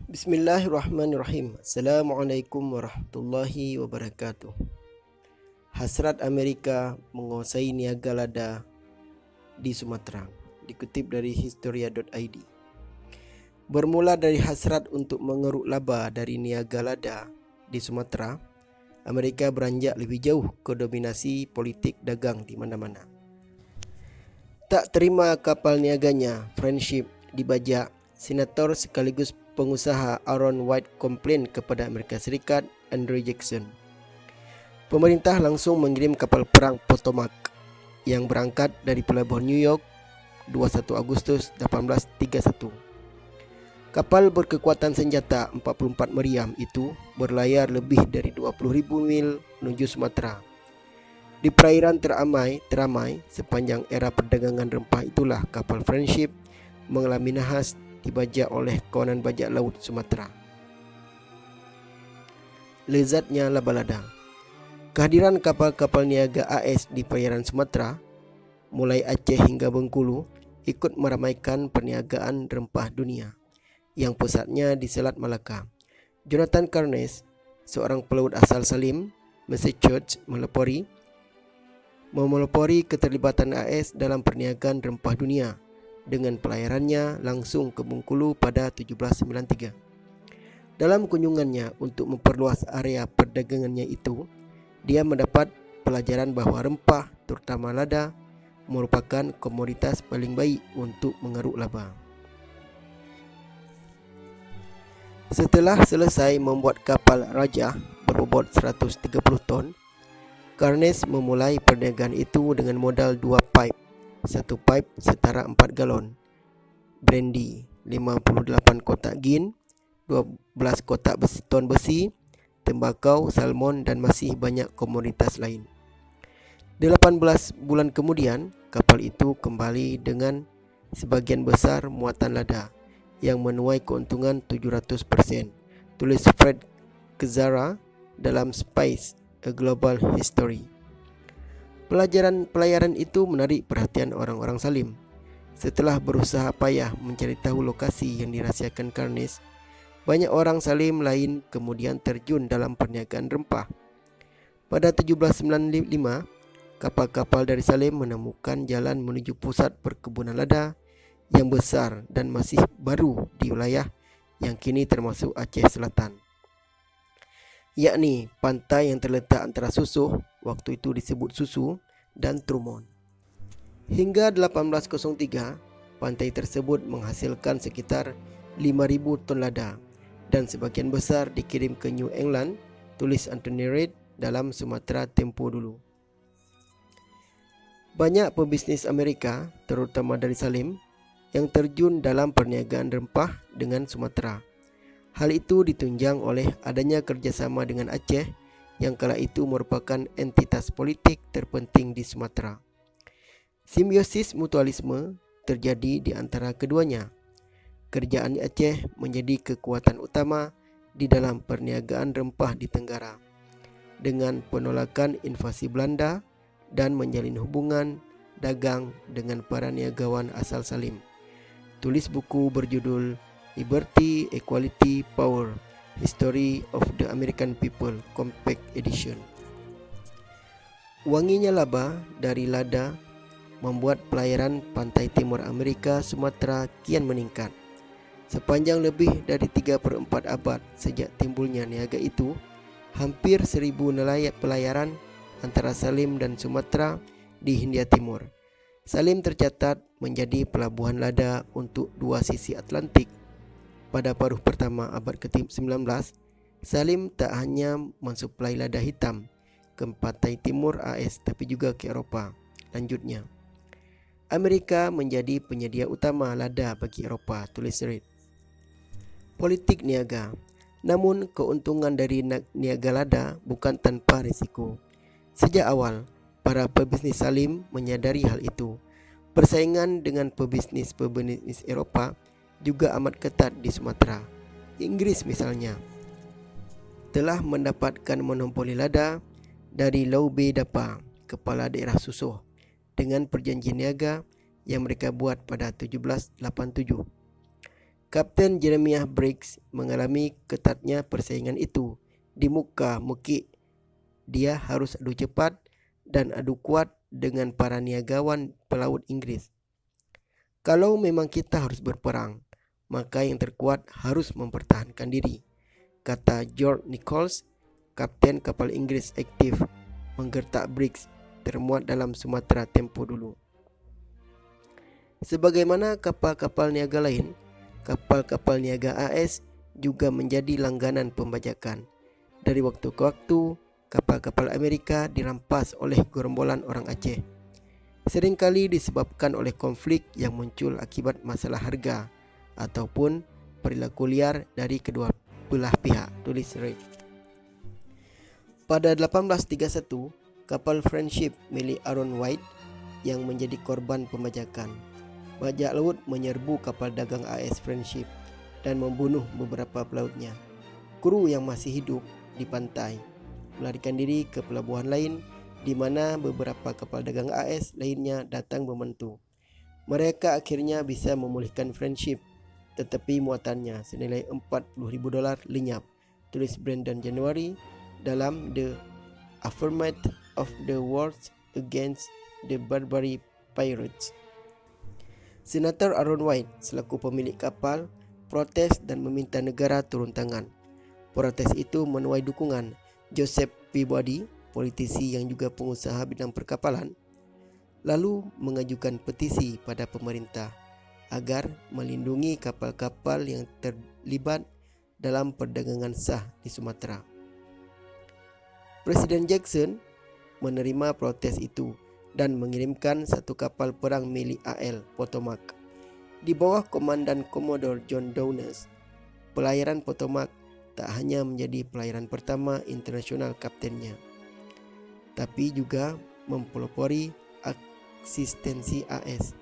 Bismillahirrahmanirrahim. Assalamualaikum warahmatullahi wabarakatuh. Hasrat Amerika menguasai niaga lada di Sumatera. Dikutip dari historia.id. Bermula dari hasrat untuk mengeruk laba dari niaga lada di Sumatera, Amerika beranjak lebih jauh ke dominasi politik dagang di mana-mana. Tak terima kapal niaganya, Friendship, dibajak, senator sekaligus pengusaha Aaron White komplain kepada Amerika Serikat Andrew Jackson. Pemerintah langsung mengirim kapal perang Potomac yang berangkat dari pelabuhan New York 21 Agustus 1831. Kapal berkekuatan senjata 44 meriam itu berlayar lebih dari 20.000 mil menuju Sumatera. Di perairan teramai sepanjang era perdagangan rempah itulah kapal Friendship mengalami nahas dibajak oleh kawanan bajak laut Sumatera. Lezatnya laba lada. Kehadiran kapal-kapal niaga AS di perairan Sumatera, mulai Aceh hingga Bengkulu, ikut meramaikan perniagaan rempah dunia yang pusatnya di Selat Malaka. Jonathan Carnes, seorang pelaut asal Salim, Massachusetts, memelopori keterlibatan AS dalam perniagaan rempah dunia dengan pelayarannya langsung ke Bengkulu pada 1793. Dalam kunjungannya untuk memperluas area perdagangannya itu, dia mendapat pelajaran bahwa rempah, terutama lada, merupakan komoditas paling baik untuk mengeruk laba. Setelah selesai membuat kapal Raja berbobot 130 ton, Carnes memulai perniagaan itu dengan modal 2 pipe. Satu pipe setara 4 galon brandy, 58 kotak gin, 12 kotak ton besi, tembakau, salmon dan masih banyak komoditas lain. 18 bulan kemudian, kapal itu kembali dengan sebagian besar muatan lada yang menuai keuntungan 700%. Tulis Fred Kezara dalam Spice: A Global History. Pelayaran itu menarik perhatian orang-orang Salim. Setelah berusaha payah mencari tahu lokasi yang dirahasiakan Carnes, banyak orang Salim lain kemudian terjun dalam perniagaan rempah. Pada 1795, kapal-kapal dari Salim menemukan jalan menuju pusat perkebunan lada yang besar dan masih baru di wilayah yang kini termasuk Aceh Selatan, yakni pantai yang terletak antara Susuh, waktu itu disebut Susu, dan Trumon. Hingga 1803, pantai tersebut menghasilkan sekitar 5.000 ton lada dan sebagian besar dikirim ke New England, tulis Anthony Reid dalam Sumatera Tempo dulu. Banyak pebisnis Amerika, terutama dari Salim, yang terjun dalam perniagaan rempah dengan Sumatera. Hal itu ditunjang oleh adanya kerjasama dengan Aceh yang kala itu merupakan entitas politik terpenting di Sumatera. Simbiosis mutualisme terjadi di antara keduanya. Kerajaan Aceh menjadi kekuatan utama di dalam perniagaan rempah di Tenggara dengan penolakan invasi Belanda dan menjalin hubungan dagang dengan para niagawan asal Salim. Tulis buku berjudul Liberty, Equality, Power: History of the American People, Compact Edition. Wanginya laba dari lada membuat pelayaran pantai timur Amerika Sumatera kian meningkat. Sepanjang lebih dari 3/4 abad sejak timbulnya niaga itu, hampir 1.000 nelayan pelayaran antara Salim dan Sumatera di Hindia Timur. Salim tercatat menjadi pelabuhan lada untuk dua sisi Atlantik. Pada paruh pertama abad ke-19, Salim tak hanya mensuplai lada hitam ke pantai timur AS tapi juga ke Eropah. Lanjutnya, Amerika menjadi penyedia utama lada bagi Eropah, tulis Reid. Politik niaga. Namun keuntungan dari niaga lada bukan tanpa risiko. Sejak awal, para pebisnis Salim menyadari hal itu. Persaingan dengan pebisnis Eropah juga amat ketat di Sumatera. Inggris misalnya telah mendapatkan monopoli lada dari Laube Dapa, kepala daerah Susoh, dengan perjanjian niaga yang mereka buat pada 1787. Kapten Jeremiah Briggs mengalami ketatnya persaingan itu di muka mukik. Dia harus adu cepat dan adu kuat dengan para niagawan pelaut Inggris. Kalau memang kita harus berperang, maka yang terkuat harus mempertahankan diri, kata George Nichols, kapten kapal Inggris aktif menggertak Briggs, termuat dalam Sumatera Tempo dulu. Sebagaimana kapal-kapal niaga lain, kapal-kapal niaga AS juga menjadi langganan pembajakan. Dari waktu ke waktu, kapal-kapal Amerika dirampas oleh gerombolan orang Aceh. Seringkali disebabkan oleh konflik yang muncul akibat masalah harga ataupun perilaku liar dari kedua belah pihak, tulis Reid. Pada 1831, kapal Friendship milik Aaron White yang menjadi korban pembajakan. Bajak laut menyerbu kapal dagang AS Friendship dan membunuh beberapa pelautnya. Kru yang masih hidup di pantai melarikan diri ke pelabuhan lain di mana beberapa kapal dagang AS lainnya datang membantu. Mereka akhirnya bisa memulihkan Friendship, tetapi muatannya senilai $40,000 lenyap, tulis Brandon January dalam The Aftermath of the Wars Against the Barbary Pirates. Senator Aaron White selaku pemilik kapal protes dan meminta negara turun tangan. Protes itu menuai dukungan Joseph Peabody, politisi yang juga pengusaha bidang perkapalan, lalu mengajukan petisi pada pemerintah agar melindungi kapal-kapal yang terlibat dalam perdagangan sah di Sumatera. Presiden Jackson menerima protes itu dan mengirimkan satu kapal perang milik AL Potomac. Di bawah komandan Commodore John Downes, pelayaran Potomac tak hanya menjadi pelayaran pertama internasional kaptennya, tapi juga mempelopori eksistensi AS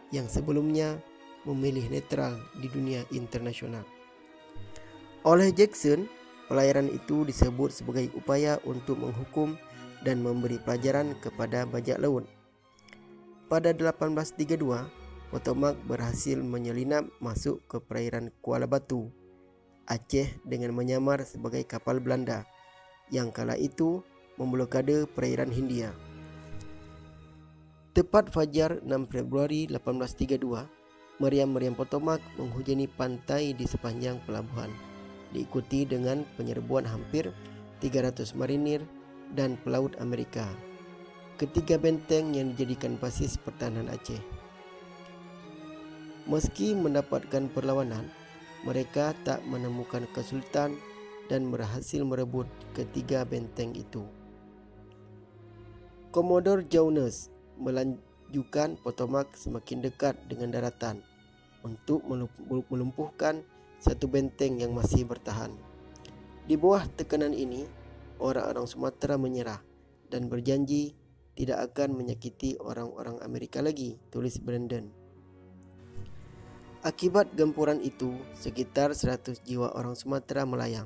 yang sebelumnya memilih netral di dunia internasional. Oleh Jackson, pelayaran itu disebut sebagai upaya untuk menghukum dan memberi pelajaran kepada bajak laut. Pada 1832, Potomac berhasil menyelinap masuk ke perairan Kuala Batu, Aceh dengan menyamar sebagai kapal Belanda yang kala itu memblokade perairan Hindia. Tepat fajar 6 Februari 1832, meriam-meriam Potomac menghujani pantai di sepanjang pelabuhan, diikuti dengan penyerbuan hampir 300 marinir dan pelaut Amerika, ketiga benteng yang dijadikan basis pertahanan Aceh. Meski mendapatkan perlawanan, mereka tak menemukan kesulitan dan berhasil merebut ketiga benteng itu. Commodore Jones melanjutkan Potomac semakin dekat dengan daratan untuk melumpuhkan satu benteng yang masih bertahan. Di bawah tekanan ini, orang-orang Sumatera menyerah dan berjanji tidak akan menyakiti orang-orang Amerika lagi, tulis Brandon. Akibat gempuran itu, sekitar 100 jiwa orang Sumatera melayang.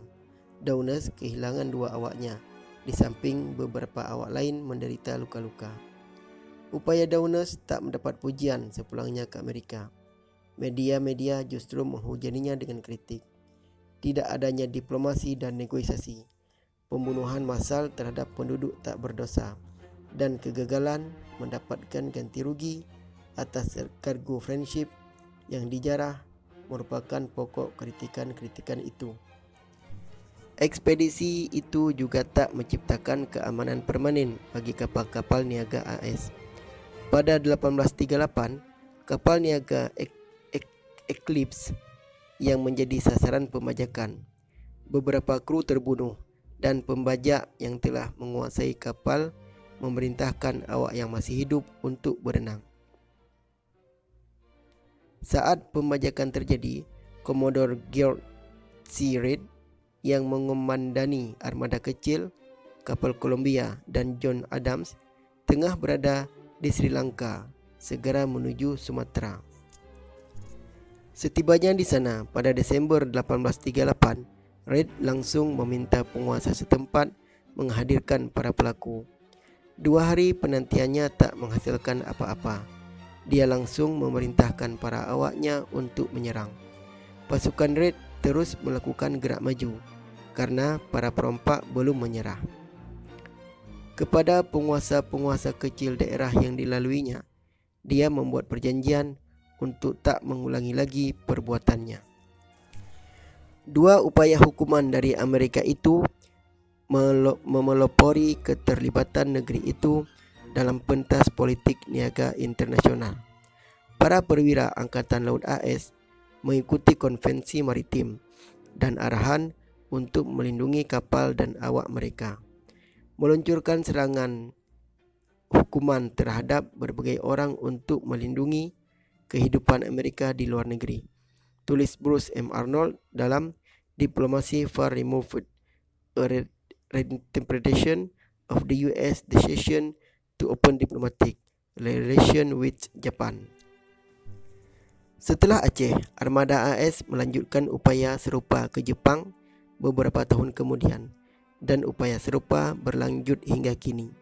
Downes kehilangan 2 awaknya, di samping beberapa awak lain menderita luka-luka. Upaya Downes tak mendapat pujian sepulangnya ke Amerika. Media-media justru menghujaninya dengan kritik. Tidak adanya diplomasi dan negosiasi, pembunuhan massal terhadap penduduk tak berdosa, dan kegagalan mendapatkan ganti rugi atas kargo Friendship yang dijarah merupakan pokok kritikan-kritikan itu. Ekspedisi itu juga tak menciptakan keamanan permanen bagi kapal-kapal niaga AS. Pada 1838, kapal niaga Eclipse yang menjadi sasaran pembajakan. Beberapa kru terbunuh dan pembajak yang telah menguasai kapal memerintahkan awak yang masih hidup untuk berenang. Saat pembajakan terjadi, Commodore George C. Reid yang mengomandani armada kecil, kapal Columbia, dan John Adams tengah berada di Sri Lanka, segera menuju Sumatera. Setibanya di sana pada Desember 1838, Reid langsung meminta penguasa setempat menghadirkan para pelaku. 2 hari penantiannya tak menghasilkan apa-apa. Dia langsung memerintahkan para awaknya untuk menyerang. Pasukan Red terus melakukan gerak maju karena para perompak belum menyerah. Kepada penguasa-penguasa kecil daerah yang dilaluinya, dia membuat perjanjian untuk tak mengulangi lagi perbuatannya. Dua upaya hukuman dari Amerika itu memelopori keterlibatan negeri itu dalam pentas politik niaga internasional. Para perwira Angkatan Laut AS mengikuti konvensi maritim dan arahan untuk melindungi kapal dan awak mereka, meluncurkan serangan hukuman terhadap berbagai orang untuk melindungi kehidupan Amerika di luar negeri. Tulis Bruce M. Arnold dalam Diplomacy Far Removed, a Reinterpretation of the US Decision to Open Diplomatic Relations with Japan. Setelah Aceh, armada AS melanjutkan upaya serupa ke Jepang beberapa tahun kemudian, dan upaya serupa berlanjut hingga kini.